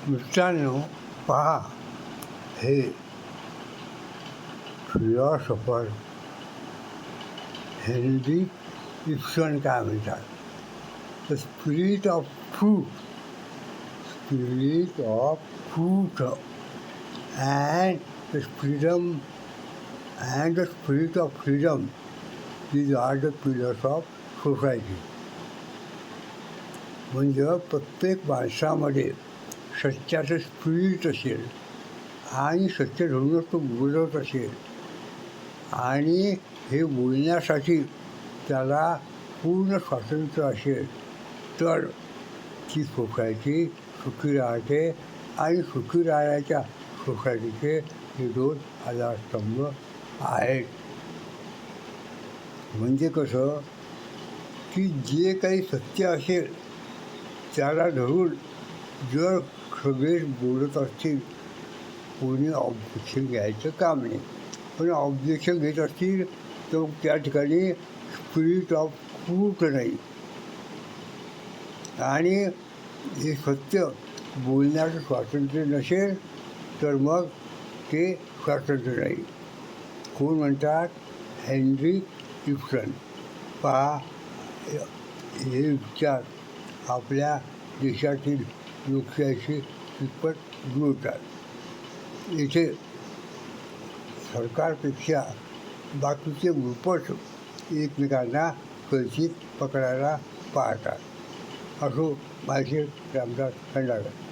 मित्रांनो, पहा, हे फिलॉसॉफर हेनरिक इब्सन काय म्हणतात, the spirit of truth and the spirit of freedom these are the pillars of society. म्हणजे प्रत्येक माणसामध्ये सत्याचं स्पिरिट असेल आणि सत्य धरूनच तो बोलत असेल आणि हे बोलण्यासाठी त्याला पूर्ण स्वातंत्र्य असेल तर ती सोसायटी सुखी राहते. आणि सुखी राहण्याच्या सोसायटीचे हे दोन आधारस्तंभ आहेत. म्हणजे कसं की जे काही सत्य असेल त्याला धरून जर सगळे बोलत असतील, कोणी ऑब्जेक्शन घ्यायचं काम नाही. पण ऑब्जेक्शन घेत असतील तर त्या ठिकाणी स्पिरिट ऑफ ट्रूथ नाही. आणि हे सत्य बोलण्याचं स्वातंत्र्य नसेल तर मग ते स्वातंत्र्य नाही. कोण म्हणतात? Henrik Ibsen. पहा, हे विचार आपल्या देशातील लोकशाहीशी कितपत जुळतात. इथे सरकारपेक्षा बाकीचे ग्रुपच एकमेकांना कळशीत पकडायला पाहतात. असो माझे रामदास खंडागळे.